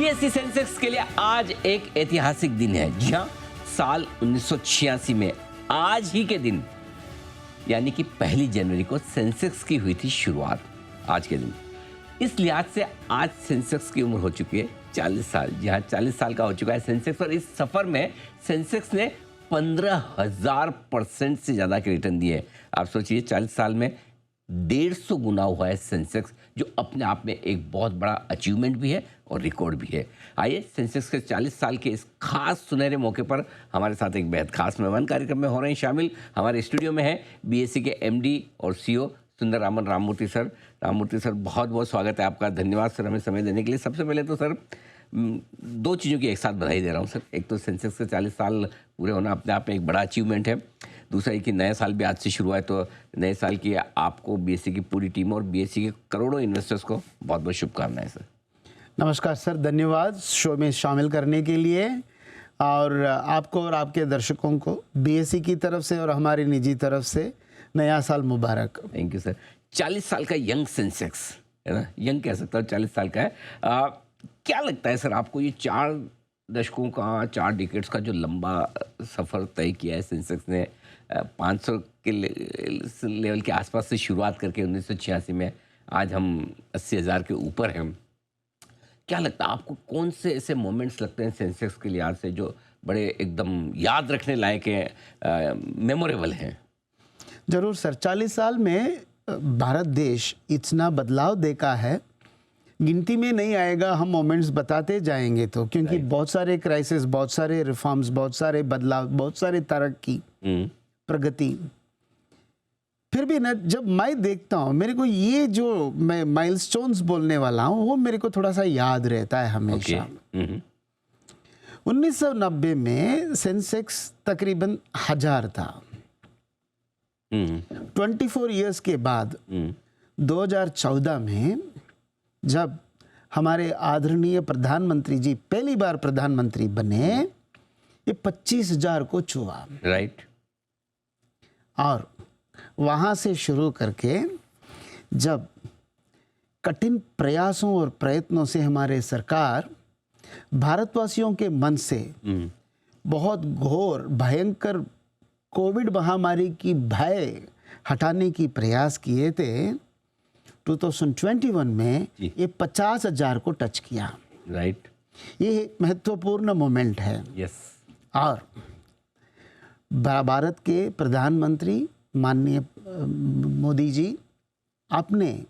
BSE Sensex के लिए आज एक ऐतिहासिक दिन है। जी हाँ, साल 1986 में आज ही के दिन यानी कि 1 जनवरी को सेंसेक्स की हुई थी शुरुआत। आज के दिन इस लिहाज से आज सेंसेक्स की उम्र हो चुकी है 40 साल। जी हाँ, 40 साल का हो चुका है सेंसेक्स। और इस सफर में सेंसेक्स ने 15,000% से ज़्यादा के रिटर्न दिए। आप सोचिए 40 साल में 150 गुना हुआ है सेंसेक्स, जो अपने आप में एक बहुत बड़ा अचीवमेंट भी है और रिकॉर्ड भी है। आइए, सेंसेक्स के 40 साल के इस खास सुनहरे मौके पर हमारे साथ एक बेहद खास मेहमान कार्यक्रम में हो रहे हैं शामिल। हमारे स्टूडियो में है बीएसई के एमडी और सीईओ सुंदर रामन राममूर्ति सर। राममूर्ति सर, बहुत बहुत स्वागत है आपका। धन्यवाद सर हमें समय देने के लिए। सबसे पहले तो सर 2 चीज़ों की एक साथ बधाई दे रहा हूँ सर। एक तो सेंसेक्स के 40 साल पूरे होना अपने आप में एक बड़ा अचीवमेंट है। दूसरा ये कि नया साल भी आज से शुरू है, तो नए साल की आपको, बीएसई की पूरी टीम और बीएसई के करोड़ों इन्वेस्टर्स को बहुत बहुत शुभकामनाएं सर। नमस्कार सर, धन्यवाद शो में शामिल करने के लिए। और आपको और आपके दर्शकों को बीएसई की तरफ से और हमारी निजी तरफ से नया साल मुबारक। Thank you sir. 40 साल का यंग सेंसेक्स है ना, यंग कह सकता हूँ, 40 साल का है। क्या लगता है सर आपको, ये 4 दशकों का, 4 डिकेड्स का जो लंबा सफ़र तय किया है सेंसेक्स ने, 500 के लेवल के आसपास से शुरुआत करके 1986 में आज हम 80,000 के ऊपर हैं। क्या लगता है आपको, कौन से ऐसे मोमेंट्स लगते हैं सेंसेक्स के लिहाज से जो बड़े एकदम याद रखने लायक हैं, मेमोरेबल हैं? जरूर सर, 40 साल में भारत देश इतना बदलाव देखा है, गिनती में नहीं आएगा। हम मोमेंट्स बताते जाएंगे तो, क्योंकि बहुत सारे क्राइसिस, बहुत सारे रिफॉर्म्स, बहुत सारे बदलाव, बहुत सारे तरक्की, प्रगति। फिर भी ना, जब मैं देखता हूँ, मेरे को ये जो मैं माइलस्टोन्स बोलने वाला हूँ वो मेरे को थोड़ा सा याद रहता है हमेशा। 1990 में सेंसेक्स तकरीबन 1000 था। 24 इयर्स के बाद 2014 में जब हमारे आदरणीय प्रधानमंत्री जी पहली बार प्रधानमंत्री बने, ये 25,000 को छुआ। राइट। और वहां से शुरू करके जब कठिन प्रयासों और प्रयत्नों से हमारे सरकार भारतवासियों के मन से बहुत घोर भयंकर कोविड महामारी की भय हटाने की प्रयास किए थे, 2021 में ये 50,000 को टच किया। राइट। ये महत्वपूर्ण मोमेंट है। यस। और भारत के प्रधानमंत्री माननीय मोदी जी अपने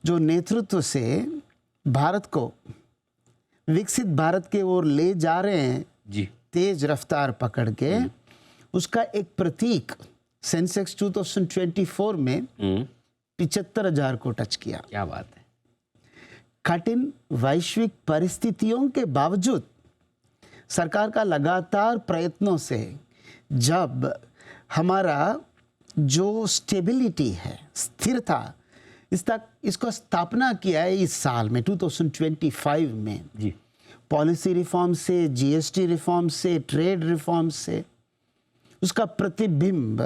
जो नेतृत्व से भारत को विकसित भारत के ओर ले जा रहे हैं जी, तेज रफ्तार पकड़ के, उसका एक प्रतीक सेंसेक्स 2024 में 75,000 को टच किया। क्या बात है। कठिन वैश्विक परिस्थितियों के बावजूद सरकार का लगातार प्रयत्नों से जब हमारा जो स्टेबिलिटी है, स्थिरता, इसको स्थापना किया है इस साल में 2025 में जी, पॉलिसी रिफॉर्म से, जीएसटी रिफॉर्म से, ट्रेड रिफॉर्म से, उसका प्रतिबिंब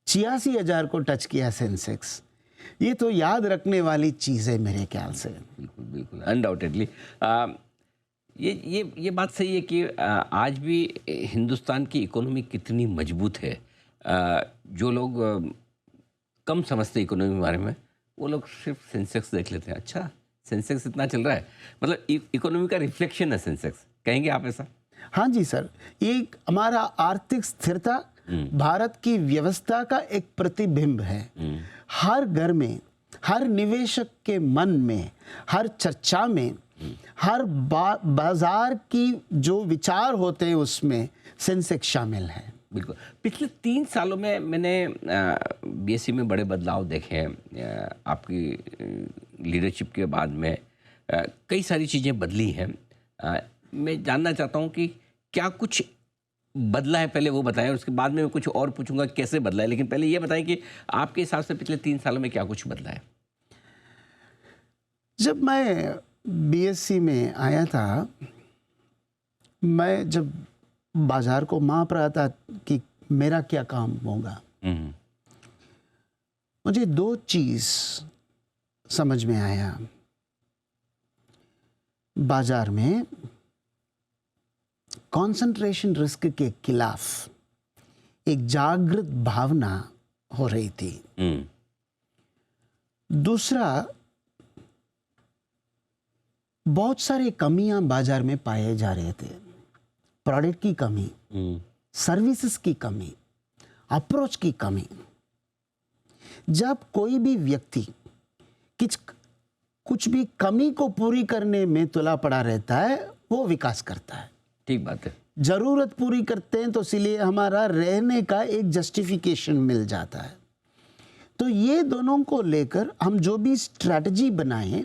86,000 को टच किया सेंसेक्स। ये तो याद रखने वाली चीज़ है मेरे ख्याल से। बिल्कुल बिल्कुल, अनडाउटेडली। ये बात सही है कि आज भी हिंदुस्तान की इकोनॉमी कितनी मजबूत है। जो लोग कम समझते इकोनॉमी के बारे में, वो लोग सिर्फ सेंसेक्स देख लेते हैं। अच्छा, सेंसेक्स इतना चल रहा है, मतलब इकोनॉमी का रिफ्लेक्शन है सेंसेक्स, कहेंगे आप ऐसा? हाँ जी सर, ये हमारा आर्थिक स्थिरता, भारत की व्यवस्था का एक प्रतिबिंब है। हर घर में, हर निवेशक के मन में, हर चर्चा में, हर बाजार की जो विचार होते हैं उसमें सेंसेक्स शामिल है। बिल्कुल। पिछले 3 सालों में मैंने बीएसई में बड़े बदलाव देखे हैं। आपकी लीडरशिप के बाद में कई सारी चीज़ें बदली हैं। मैं जानना चाहता हूं कि क्या कुछ बदला है, पहले वो बताएं, और उसके बाद में मैं कुछ और पूछूंगा कैसे बदला है। लेकिन पहले ये बताएं कि आपके हिसाब से पिछले 3 सालों में क्या कुछ बदला है। जब मैं बीएसई में आया था, मैं जब बाजार को माप रहा था कि मेरा क्या काम होगा, मुझे 2 चीज समझ में आया। बाजार में कंसंट्रेशन रिस्क के खिलाफ एक जागृत भावना हो रही थी। दूसरा, बहुत सारी कमियां बाजार में पाए जा रहे थे। प्रोडक्ट की कमी, सर्विसेज की कमी, अप्रोच की कमी। जब कोई भी व्यक्ति कुछ भी कमी को पूरी करने में तुला पड़ा रहता है, वो विकास करता है। ठीक बात है। जरूरत पूरी करते हैं तो इसलिए हमारा रहने का एक जस्टिफिकेशन मिल जाता है। तो ये दोनों को लेकर हम जो भी स्ट्रैटेजी बनाएं,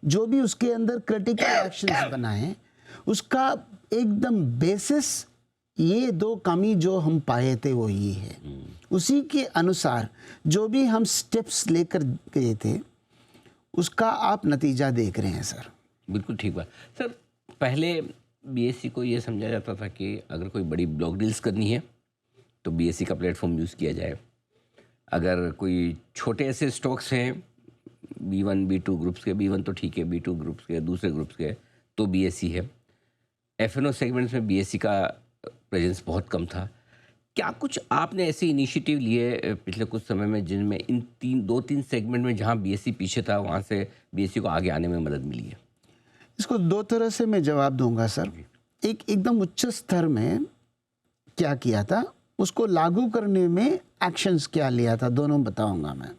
जो भी उसके अंदर क्रिटिकल एक्शंस बनाएं, उसका एकदम बेसिस ये दो कमी जो हम पाए थे वो ये है। उसी के अनुसार जो भी हम स्टेप्स लेकर गए थे उसका आप नतीजा देख रहे हैं सर। बिल्कुल ठीक बात सर। पहले बीएससी को ये समझा जाता था कि अगर कोई बड़ी ब्लॉक डील्स करनी है तो बीएससी का प्लेटफॉर्म यूज़ किया जाए। अगर कोई छोटे ऐसे स्टॉक्स हैं B1 B2 ग्रुप्स के, B1 तो ठीक है, B2 ग्रुप्स के, दूसरे ग्रुप्स के, तो बीएससी है। F&O सेगमेंट्स में बीएससी का प्रेजेंस बहुत कम था। क्या कुछ आपने ऐसे इनिशिएटिव लिए पिछले कुछ समय में जिनमें इन दो तीन सेगमेंट में जहां बीएससी पीछे था वहां से बीएससी को आगे आने में मदद मिली है? इसको दो तरह से मैं जवाब दूंगा सर। एक एकदम उच्च स्तर में क्या किया था, उसको लागू करने में एक्शंस क्या लिया था, दोनों बताऊंगा मैं।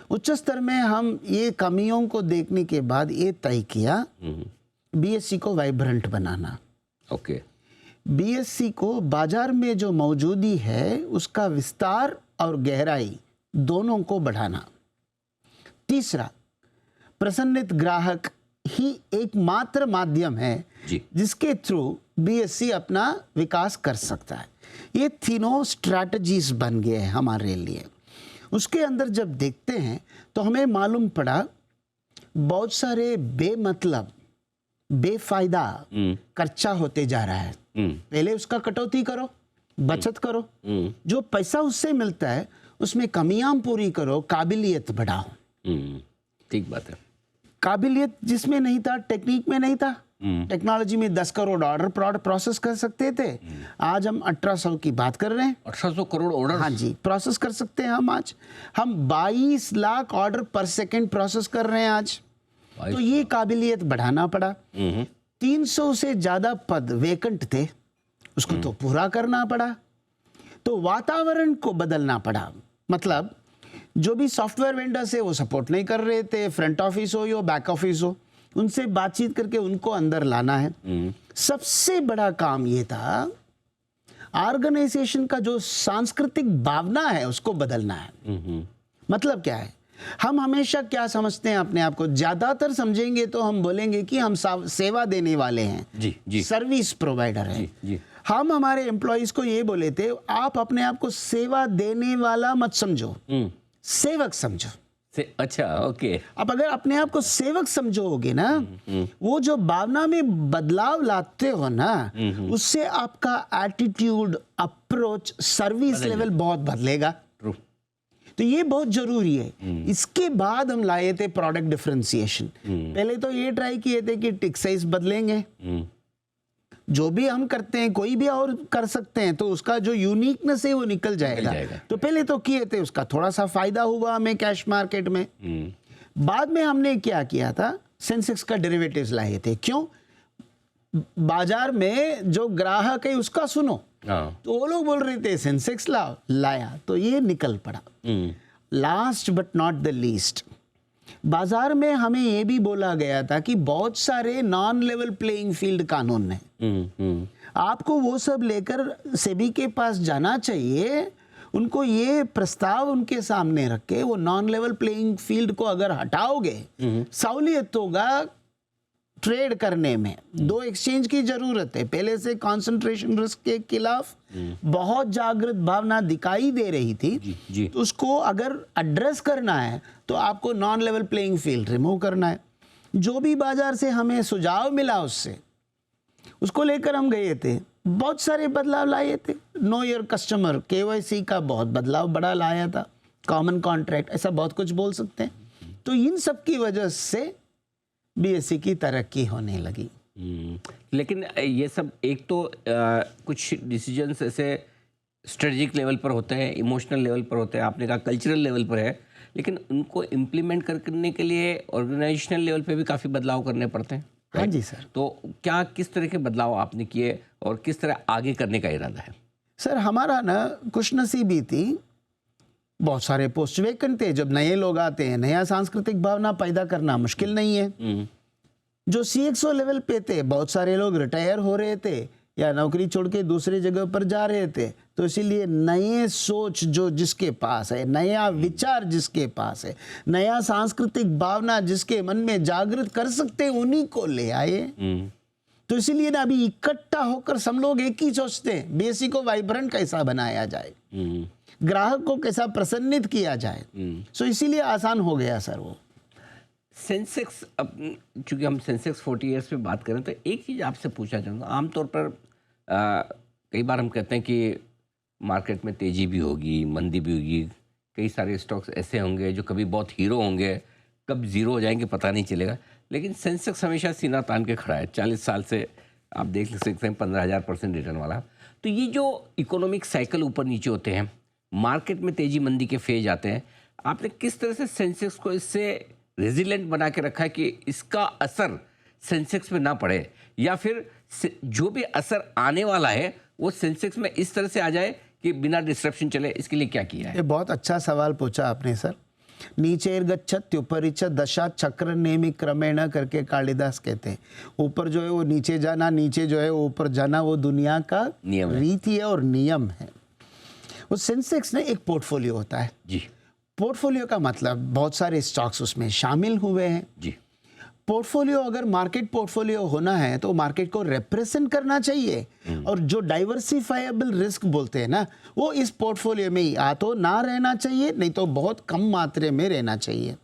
उच्च स्तर में हम ये कमियों को देखने के बाद ये तय किया बीएससी को वाइब्रेंट बनाना। ओके। बीएससी को बाजार में जो मौजूदी है उसका विस्तार और गहराई दोनों को बढ़ाना। तीसरा, प्रसन्नित ग्राहक ही एकमात्र माध्यम है जिसके थ्रू बीएससी अपना विकास कर सकता है। ये तीनों स्ट्रैटेजीज बन गए हैं हमारे लिए। उसके अंदर जब देखते हैं तो हमें मालूम पड़ा बहुत सारे बेमतलब बेफायदा खर्चा होते जा रहा है। पहले उसका कटौती करो, बचत करो, जो पैसा उससे मिलता है उसमें कमियां पूरी करो, काबिलियत बढ़ाओ। ठीक बात है। काबिलियत जिसमें नहीं था, टेक्निक में नहीं था। टेक्नोलॉजी में 10 करोड़ ऑर्डर प्रोसेस कर सकते थे, आज हम 1800 की बात कर रहे हैं। 1800 करोड़ ऑर्डर? हाँ जी, प्रोसेस कर सकते हैं हम आज। हम 22 लाख ऑर्डर पर सेकंड प्रोसेस कर रहे हैं आज। तो ये काबिलियत बढ़ाना पड़ा। 300 से ज्यादा पद वेकेंट थे, उसको तो पूरा करना पड़ा। तो वातावरण को बदलना पड़ा। मतलब जो भी सॉफ्टवेयर वेंडर्स है वो सपोर्ट नहीं कर रहे थे, फ्रंट ऑफिस हो या बैक ऑफिस हो, उनसे बातचीत करके उनको अंदर लाना है। सबसे बड़ा काम ये था ऑर्गेनाइजेशन का जो सांस्कृतिक भावना है उसको बदलना है। मतलब क्या है, हम हमेशा क्या समझते हैं अपने आप को, ज्यादातर समझेंगे तो हम बोलेंगे कि हम सेवा देने वाले हैं, जी। सर्विस प्रोवाइडर है। जी। हम हमारे एम्प्लॉइज को ये बोले थे, आप अपने आप को सेवा देने वाला मत समझो, सेवक समझो। अच्छा, ओके। अब अगर अपने आप को सेवक समझोगे ना, वो जो भावना में बदलाव लाते हो ना, उससे आपका एटीट्यूड, अप्रोच, सर्विस लेवल बहुत बदलेगा। तो ये बहुत जरूरी है। इसके बाद हम लाए थे प्रोडक्ट डिफरेंशिएशन। पहले तो ये ट्राई किए थे कि टिक साइज बदलेंगे, जो भी हम करते हैं कोई भी और कर सकते हैं तो उसका जो यूनिकनेस है वो निकल जाएगा। तो पहले तो किए थे, उसका थोड़ा सा फायदा हुआ हमें कैश मार्केट में। बाद में हमने क्या किया था, सेंसेक्स का डेरिवेटिव्स लाए थे। क्यों? बाजार में जो ग्राहक है उसका सुनो। तो वो लोग बोल रहे थे सेंसेक्स लाया तो ये निकल पड़ा। Last but not the least, बाजार में हमें ये भी बोला गया था कि बहुत सारे नॉन लेवल प्लेइंग फील्ड कानून है, आपको वो सब लेकर सेबी के पास जाना चाहिए। उनको ये प्रस्ताव उनके सामने रख के वो नॉन लेवल प्लेइंग फील्ड को अगर हटाओगे, सहूलियत होगा ट्रेड करने में। दो एक्सचेंज की जरूरत है। पहले से कंसंट्रेशन रिस्क के खिलाफ बहुत जागृत भावना दिखाई दे रही थी। जी। तो उसको अगर एड्रेस करना है तो आपको non level playing field remove करना है। जो भी बाजार से हमें सुझाव मिला उससे, उसको लेकर हम गए थे। बहुत सारे बदलाव लाए थे। नो योर कस्टमर, KYC का बहुत बदलाव बड़ा लाया था, कॉमन कॉन्ट्रैक्ट, ऐसा बहुत कुछ बोल सकते हैं। तो इन सब की वजह से बीएसई की तरक्की होने लगी। लेकिन ये सब एक तो कुछ डिसीजंस ऐसे स्ट्रेटेजिक लेवल पर होते हैं, इमोशनल लेवल पर होते हैं, आपने कहा कल्चरल लेवल पर है, लेकिन उनको इम्प्लीमेंट करने के लिए ऑर्गेनाइजेशनल लेवल पे भी काफ़ी बदलाव करने पड़ते हैं। हाँ जी सर। तो क्या किस तरह के बदलाव आपने किए और किस तरह आगे करने का इरादा है? सर हमारा ना खुशनसीबी थी, बहुत सारे पोस्ट वेकेंट थे। जब नए लोग आते हैं, नया सांस्कृतिक भावना पैदा करना मुश्किल नहीं है। जो सीएक्सओ लेवल पे थे, बहुत सारे लोग रिटायर हो रहे थे या नौकरी छोड़ के दूसरी जगह पर जा रहे थे, तो इसीलिए नए सोच जो जिसके पास है, नया विचार जिसके पास है, नया सांस्कृतिक भावना जिसके मन में जागृत कर सकते, उन्हीं को ले आए। तो इसीलिए ना अभी इकट्ठा होकर सब लोग एक ही सोचते हैं, बीएसई को वाइब्रेंट कैसा बनाया जाए, ग्राहक को कैसा प्रसन्नित किया जाए। सो इसीलिए आसान हो गया सर वो। सेंसेक्स, अब चूंकि हम सेंसेक्स 40 ईयर्स पे बात करें, तो एक चीज़ आपसे पूछना चाहूँगा। आमतौर पर कई बार हम कहते हैं कि मार्केट में तेज़ी भी होगी, मंदी भी होगी, कई सारे स्टॉक्स ऐसे होंगे जो कभी बहुत हीरो होंगे, कब ज़ीरो हो जाएंगे पता नहीं चलेगा, लेकिन सेंसेक्स हमेशा सीना तान के खड़ा है। 40 साल से आप देख सकते हैं 15,000% रिटर्न वाला। तो ये जो इकोनॉमिक साइकिल ऊपर नीचे होते हैं, मार्केट में तेज़ी मंदी के फेज आते हैं, आपने किस तरह से सेंसेक्स को इससे रेजिलेंट बना के रखा है कि इसका असर सेंसेक्स में ना पड़े, या फिर जो भी असर आने वाला है वो सेंसेक्स में इस तरह से आ जाए कि बिना डिस्ट्रप्शन चले? इसके लिए क्या किया है? ये बहुत अच्छा सवाल पूछा आपने सर। नीचेर्गच्छत् उपरिच दशा चक्र नेमि क्रमेण करके कालिदास कहते हैं। ऊपर जो है वो नीचे जाना, नीचे जो है वो ऊपर जाना, वो दुनिया का नियम है, रीति है और नियम है। वो सेंसेक्स ने एक पोर्टफोलियो होता है जी। पोर्टफोलियो का मतलब बहुत सारे स्टॉक्स उसमें शामिल हुए हैं जी। पोर्टफोलियो अगर मार्केट पोर्टफोलियो होना है तो मार्केट को रिप्रेजेंट करना चाहिए, और जो डाइवर्सिफाइबल रिस्क बोलते हैं ना, वो इस पोर्टफोलियो में ही आ तो ना रहना चाहिए, नहीं तो बहुत कम मात्रा में रहना चाहिए।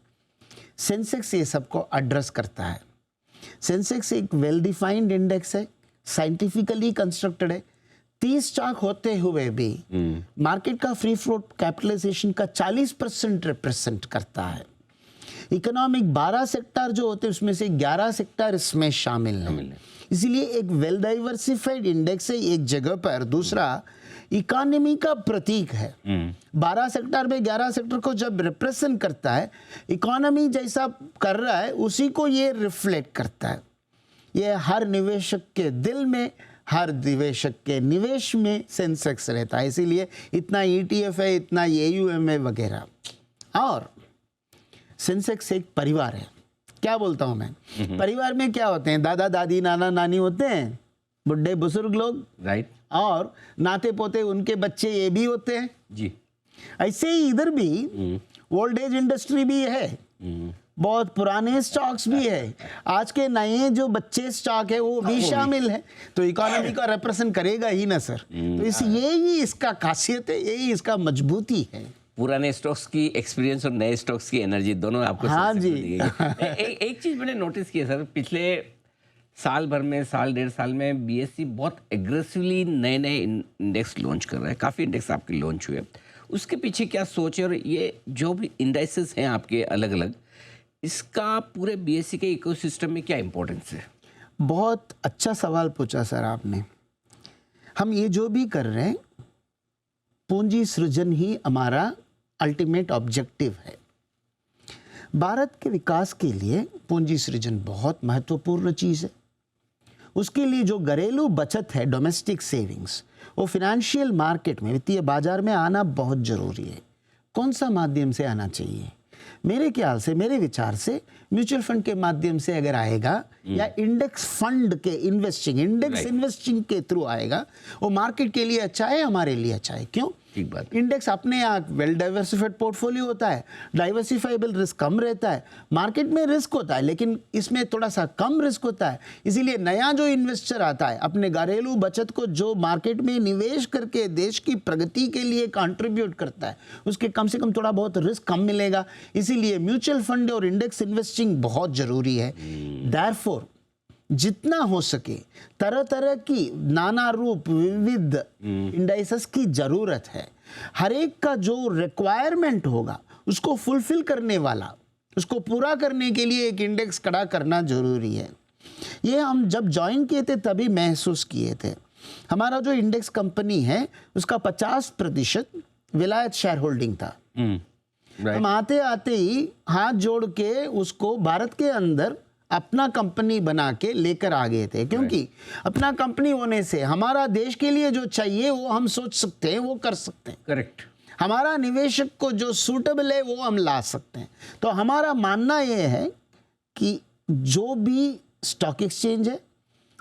सेंसेक्स ये सबको एड्रेस करता है। सेंसेक्स एक वेल डिफाइंड इंडेक्स है, साइंटिफिकली कंस्ट्रक्टेड है। 30 स्टॉक होते हुए भी मार्केट का फ्री फ्लोट कैपिटलाइजेशन का 40% रिप्रेजेंट करता है। इकोनॉमिक 12 सेक्टर जो होते हैं उसमें से 11 सेक्टर इसमें शामिल हैं। इसीलिए एक वेल डाइवर्सिफाइड इंडेक्स है एक जगह पर। दूसरा, इकोनॉमी का प्रतीक है। 12 सेक्टर में 11 सेक्टर को जब रिप्रेजेंट करता है, इकोनॉमी जैसा कर रहा है उसी को ये रिफ्लेक्ट करता है। ये हर निवेशक के दिल में, हर निवेशक के निवेश में सेंसेक्स रहता है। इसीलिए इतना ETF है, इतना AUM है वगैरह। और सेंसेक्स एक परिवार है। क्या बोलता हूं मैं, परिवार में क्या होते हैं, दादा दादी नाना नानी होते हैं, बुढ़े बुजुर्ग लोग, राइट, और नाते पोते उनके बच्चे ये भी होते हैं जी। ऐसे ही इधर भी ओल्ड एज इंडस्ट्री भी है, बहुत पुराने स्टॉक्स भी है, आज के नए जो बच्चे स्टॉक है वो भी शामिल है। तो इकोनॉमी का रिप्रेजेंट करेगा ही ना सर। तो यही इसका खासियत है, यही इसका मजबूती है। पुराने स्टॉक्स की एक्सपीरियंस और नए स्टॉक्स की एनर्जी दोनों आपको हाँ सेंसेक्स में जी। दी गई। एक चीज़ मैंने नोटिस की है सर, पिछले साल भर में, साल डेढ़ साल में बीएसई बहुत एग्रेसिवली नए नए इंडेक्स लॉन्च कर रहा है। काफ़ी इंडेक्स आपके लॉन्च हुए, उसके पीछे क्या सोच है? और ये जो भी इंडेक्सेस हैं आपके अलग अलग, इसका पूरे बीएसई के इकोसिस्टम में क्या इंपॉर्टेंस है? बहुत अच्छा सवाल पूछा सर आपने। हम ये जो भी कर रहे हैं, पूंजी सृजन ही हमारा अल्टीमेट ऑब्जेक्टिव है। भारत के विकास के लिए पूंजी सृजन बहुत महत्वपूर्ण चीज़ है। उसके लिए जो घरेलू बचत है, डोमेस्टिक सेविंग्स, वो फिनेंशियल मार्केट में, वित्तीय बाजार में आना बहुत ज़रूरी है। कौन सा माध्यम से आना चाहिए? मेरे ख्याल से, मेरे विचार से म्यूचुअल फंड के माध्यम से अगर आएगा, या इंडेक्स फंड के इन्वेस्टिंग के थ्रू आएगा, वो मार्केट के लिए अच्छा है, हमारे लिए अच्छा है। क्यों? ठीक बात। इंडेक्स अपने आप वेल डाइवर्सिफाइड पोर्टफोलियो होता है, डाइवर्सिफाइबल रिस्क कम रहता है। मार्केट में रिस्क होता है लेकिन इसमें थोड़ा सा कम रिस्क होता है। इसीलिए नया जो इन्वेस्टर आता है, अपने घरेलू बचत को जो मार्केट में निवेश करके देश की प्रगति के लिए कंट्रीब्यूट करता है, उसके कम से कम थोड़ा बहुत रिस्क कम मिलेगा। इसीलिए म्यूचुअल फंड और इंडेक्स इन्वेस्टिंग बहुत जरूरी है। देयरफॉर जितना हो सके तरह तरह की नाना रूप विविध इंडाइसेस की जरूरत है। हर एक का जो रिक्वायरमेंट होगा उसको फुलफिल करने वाला, उसको पूरा करने के लिए एक इंडेक्स खड़ा करना जरूरी है। ये हम जब ज्वाइन किए थे तभी महसूस किए थे। हमारा जो इंडेक्स कंपनी है उसका 50% विलायत शेयर होल्डिंग था। हम आते आते ही हाथ जोड़ के उसको भारत के अंदर अपना कंपनी बना के लेकर आ गए थे, क्योंकि अपना कंपनी होने से हमारा देश के लिए जो चाहिए वो हम सोच सकते हैं, वो कर सकते हैं। करेक्ट। हमारा निवेशक को जो सूटेबल है वो हम ला सकते हैं। तो हमारा मानना ये है कि जो भी स्टॉक एक्सचेंज है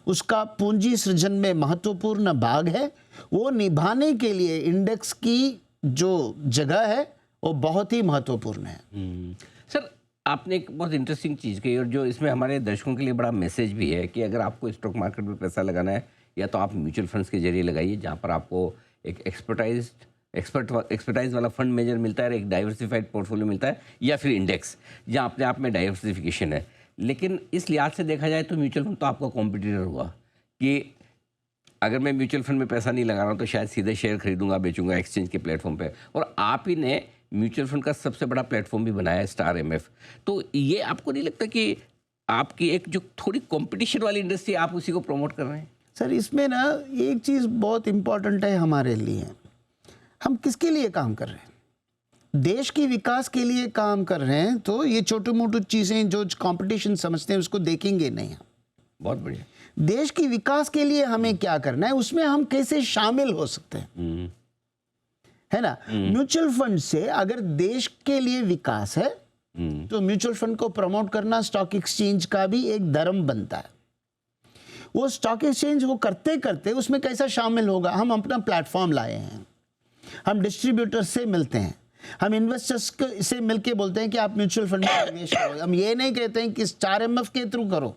उसका पूंजी सृजन में महत्वपूर्ण भाग है, वो निभाने के लिए इंडेक्स की जो जगह है वो बहुत ही महत्वपूर्ण है। सर, आपने एक बहुत इंटरेस्टिंग चीज़ कही, और जो इसमें हमारे दर्शकों के लिए बड़ा मैसेज भी है कि अगर आपको स्टॉक मार्केट में पैसा लगाना है, या तो आप म्यूचुअल फंड्स के जरिए लगाइए जहाँ पर आपको एक एक्सपर्टाइज वाला फंड मैनेजर मिलता है, एक डाइवर्सिफाइड पोर्टफोलियो मिलता है, या फिर इंडेक्स जहाँ अपने आप में डाइवर्सिफिकेशन है। लेकिन इस लिहाज से देखा जाए तो म्यूचुअल फंड तो आपका कॉम्पिटिटर हुआ कि अगर मैं म्यूचुअल फंड में पैसा नहीं लगा रहा हूँ तो शायद सीधे शेयर खरीदूंगा बेचूंगा एक्सचेंज के प्लेटफॉर्म पे, और आप ही ने म्यूचुअल फंड का सबसे बड़ा प्लेटफॉर्म भी बनाया है, स्टार एमएफ। तो ये आपको नहीं लगता कि आपकी एक जो थोड़ी कंपटीशन वाली इंडस्ट्री आप उसी को प्रमोट कर रहे हैं? सर, इसमें ना एक चीज़ बहुत इम्पोर्टेंट है हमारे लिए, हम किसके लिए काम कर रहे हैं? देश के विकास के लिए काम कर रहे हैं, तो ये छोटी मोटी चीज़ें जो कंपटीशन समझते हैं उसको देखेंगे नहीं हम। बहुत बढ़िया। देश की विकास के लिए हमें क्या करना है, उसमें हम कैसे शामिल हो सकते हैं, है ना। म्यूचुअल फंड से अगर देश के लिए विकास है तो म्यूचुअल फंड को प्रमोट करना स्टॉक एक्सचेंज का भी एक धर्म बनता है। वो स्टॉक एक्सचेंज वो करते करते उसमें कैसा शामिल होगा, हम अपना प्लेटफॉर्म लाए हैं, हम डिस्ट्रीब्यूटर से मिलते हैं, हम इन्वेस्टर्स से मिलके बोलते हैं कि आप म्यूचुअल फंड में निवेश करो। हम ये नहीं कहते हैं कि स्टार एमएफ के थ्रू करो।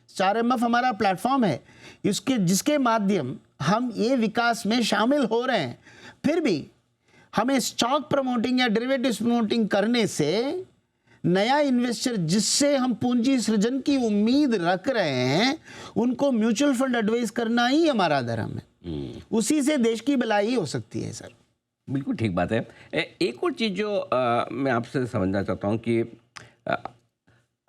स्टार एमएफ हमारा प्लेटफॉर्म है जिसके माध्यम हम ये विकास में शामिल हो रहे हैं। फिर भी हमें स्टॉक प्रमोटिंग या डेरिवेटिव्स प्रमोटिंग करने से नया इन्वेस्टर जिससे हम पूंजी सृजन की उम्मीद रख रहे हैं उनको म्यूचुअल फंड एडवाइस करना ही हमारा धर्म है। उसी से देश की भलाई हो सकती है। सर, बिल्कुल ठीक बात है। एक और चीज़ जो मैं आपसे समझना चाहता हूँ कि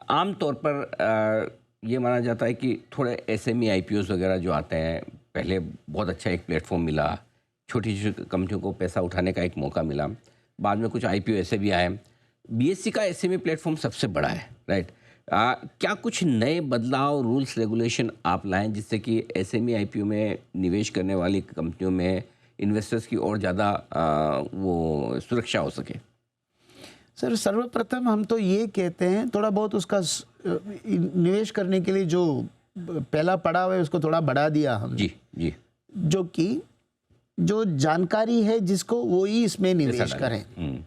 आम तौर पर ये माना जाता है कि थोड़े एसएमई आईपीओस वगैरह जो आते हैं, पहले बहुत अच्छा एक प्लेटफॉर्म मिला, छोटी छोटी कंपनियों को पैसा उठाने का एक मौका मिला, बाद में कुछ आईपीओ ऐसे भी आए। बीएससी का एसएमई प्लेटफॉर्म सबसे बड़ा है, राइट। क्या कुछ नए बदलाव, रूल्स, रेगुलेशन आप लाएं जिससे कि एसएमई आईपीओ में निवेश करने वाली कंपनियों में इन्वेस्टर्स की और ज़्यादा वो सुरक्षा हो सके? सर, सर्वप्रथम हम तो ये कहते हैं थोड़ा बहुत उसका निवेश करने के लिए जो पहला पड़ाव है उसको थोड़ा बढ़ा दिया हमने। जी। जो कि जो जानकारी है जिसको वो ही इसमें निवेश करें।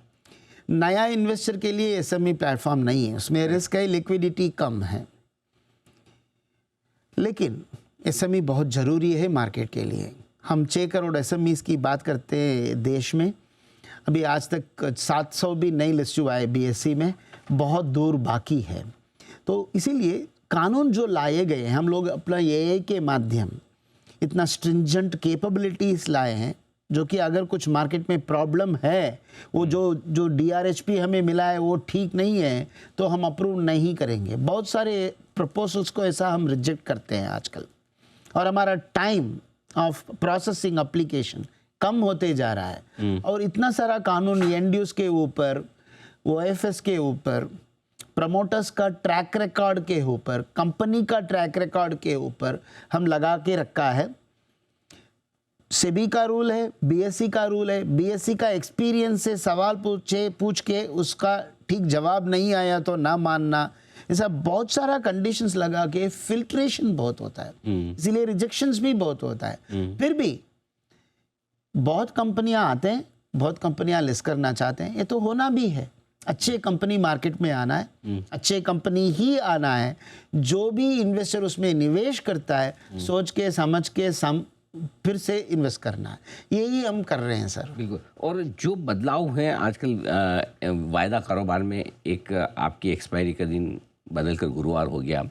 नया इन्वेस्टर के लिए एसएमई प्लेटफॉर्म नहीं है, उसमें रिस्क है, लिक्विडिटी कम है, लेकिन एसएमई बहुत ज़रूरी है मार्केट के लिए। हम 6 करोड़ एसएमईज़ की बात करते हैं देश में, अभी आज तक 700 भी नहीं लिस्ट हुआ है बीएससी में, बहुत दूर बाकी है। तो इसीलिए कानून जो लाए गए हैं, हम लोग अपना एआई के माध्यम इतना स्ट्रिंजेंट कैपेबिलिटीज़ लाए हैं जो कि अगर कुछ मार्केट में प्रॉब्लम है, वो जो डीआरएचपी हमें मिला है वो ठीक नहीं है तो हम अप्रूव नहीं करेंगे। बहुत सारे प्रपोजल्स को ऐसा हम रिजेक्ट करते हैं आजकल, और हमारा टाइम ऑफ प्रोसेसिंग एप्लीकेशन कम होते जा रहा है। और इतना सारा कानून एनडीयूज के ऊपर, ओएफएस के ऊपर, प्रमोटर्स का ट्रैक रिकॉर्ड के ऊपर, कंपनी का ट्रैक रिकॉर्ड के ऊपर हम लगा के रखा है। सेबी का रूल है, बीएससी का रूल है, बीएससी का एक्सपीरियंस से सवाल पूछ के उसका ठीक जवाब नहीं आया तो ना मानना, ऐसा बहुत सारा कंडीशंस लगा के फिल्ट्रेशन बहुत होता है, इसीलिए रिजेक्शंस भी बहुत होता है। फिर भी बहुत कंपनियां आते हैं, बहुत कंपनियां लिस्ट करना चाहते हैं, ये तो होना भी है। अच्छे कंपनी मार्केट में आना है, अच्छे कंपनी ही आना है। जो भी इन्वेस्टर उसमें निवेश करता है सोच के समझ के फिर से इन्वेस्ट करना है, यही हम कर रहे हैं सर। बिल्कुल। और जो बदलाव हुए हैं आजकल वायदा कारोबार में, एक आपकी एक्सपायरी का दिन बदलकर गुरुवार हो गया,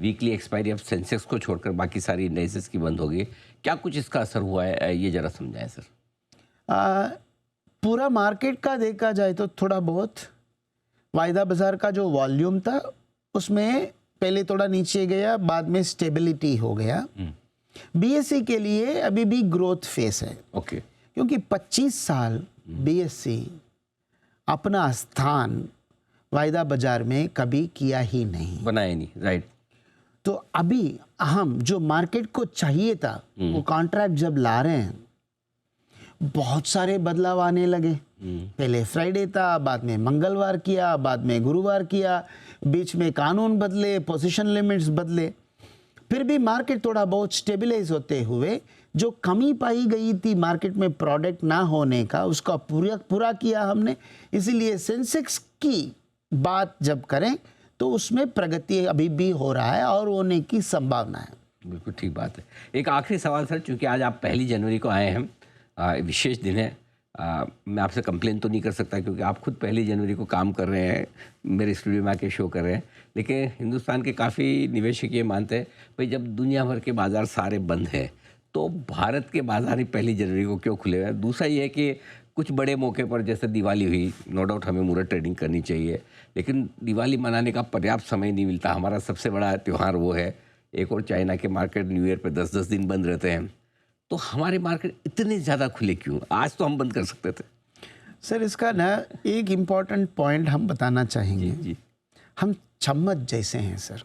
वीकली एक्सपायरी अब सेंसेक्स को छोड़कर बाकी सारी इंडेक्सेस की बंद हो गई, क्या कुछ इसका असर हुआ है, ये ज़रा समझाएं सर। पूरा मार्केट का देखा जाए तो थोड़ा बहुत वायदा बाजार का जो वॉल्यूम था उसमें पहले थोड़ा नीचे गया, बाद में स्टेबिलिटी हो गया। बीएसई के लिए अभी भी ग्रोथ फेस है, ओके, क्योंकि 25 साल बीएसई अपना स्थान वायदा बाजार में कभी किया ही नहीं, बनाए नहीं, राइट। तो अभी हम जो मार्केट को चाहिए था वो कॉन्ट्रैक्ट जब ला रहे हैं, बहुत सारे बदलाव आने लगे। पहले फ्राइडे था, बाद में मंगलवार किया, बाद में गुरुवार किया, बीच में कानून बदले, पोजीशन लिमिट्स बदले, फिर भी मार्केट थोड़ा बहुत स्टेबलाइज होते हुए जो कमी पाई गई थी मार्केट में प्रोडक्ट ना होने का, उसका पूरा किया हमने। इसीलिए सेंसेक्स की बात जब करें तो उसमें प्रगति अभी भी हो रहा है और होने की संभावना है। बिल्कुल ठीक बात है। एक आखिरी सवाल सर, चूंकि आज आप 1 जनवरी को आए हैं, विशेष दिन है, मैं आपसे कंप्लेन तो नहीं कर सकता क्योंकि आप खुद 1 जनवरी को काम कर रहे हैं, मेरे स्टूडियो में आके शो कर रहे हैं, लेकिन हिंदुस्तान के काफ़ी निवेशक ये मानते हैं भाई जब दुनिया भर के बाज़ार सारे बंद हैं तो भारत के बाज़ार ही 1 जनवरी को क्यों खुले हुए हैं। दूसरा ये है कि कुछ बड़े मौके पर जैसे दिवाली हुई, नो डाउट हमें मुहूर्त ट्रेडिंग करनी चाहिए, लेकिन दिवाली मनाने का पर्याप्त समय नहीं मिलता। हमारा सबसे बड़ा त्यौहार वो है। एक और चाइना के मार्केट न्यू ईयर पे 10-10 दिन बंद रहते हैं, तो हमारे मार्केट इतने ज़्यादा खुले क्यों? आज तो हम बंद कर सकते थे। सर इसका ना एक इम्पॉर्टेंट पॉइंट हम बताना चाहेंगे। जी। हम चम्मच जैसे हैं सर,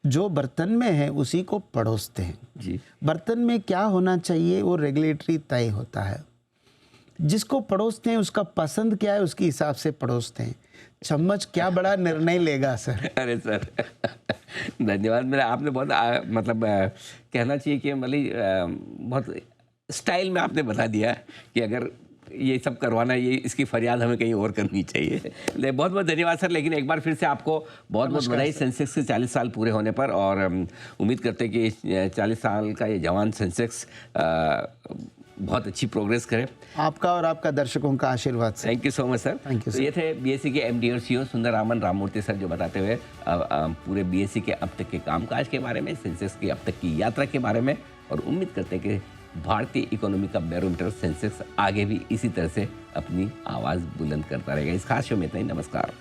जो बर्तन में है उसी को परोसते हैं। जी। बर्तन में क्या होना चाहिए वो रेगुलेटरी तय होता है, जिसको परोसते हैं उसका पसंद क्या है उसके हिसाब से परोसते हैं। चम्मच क्या बड़ा निर्णय लेगा सर। अरे सर धन्यवाद। मेरा आपने बहुत कहना चाहिए कि बहुत स्टाइल में आपने बता दिया कि अगर ये सब करवाना, ये इसकी फरियाद हमें कहीं और करनी चाहिए। बहुत बहुत धन्यवाद सर। लेकिन एक बार फिर से आपको बहुत बहुत बधाई सेंसेक्स के 40 साल पूरे होने पर, और उम्मीद करते हैं कि 40 साल का ये जवान सेंसेक्स बहुत अच्छी प्रोग्रेस करे। आपका और आपका दर्शकों का आशीर्वाद sir. Thank you so much sir. Thank you तो ये थे बीएसई के एमडी और सीईओ सुंदररामन राममूर्ति सर, जो बताते हुए पूरे बीएसई के अब तक के कामकाज के बारे में, सेंसेक्स की अब तक की यात्रा के बारे में, और उम्मीद करते हैं कि भारतीय इकोनॉमी का बैरोमीटर सेंसेक्स आगे भी इसी तरह से अपनी आवाज़ बुलंद करता रहेगा। इस खास शो में इतना ही। नमस्कार।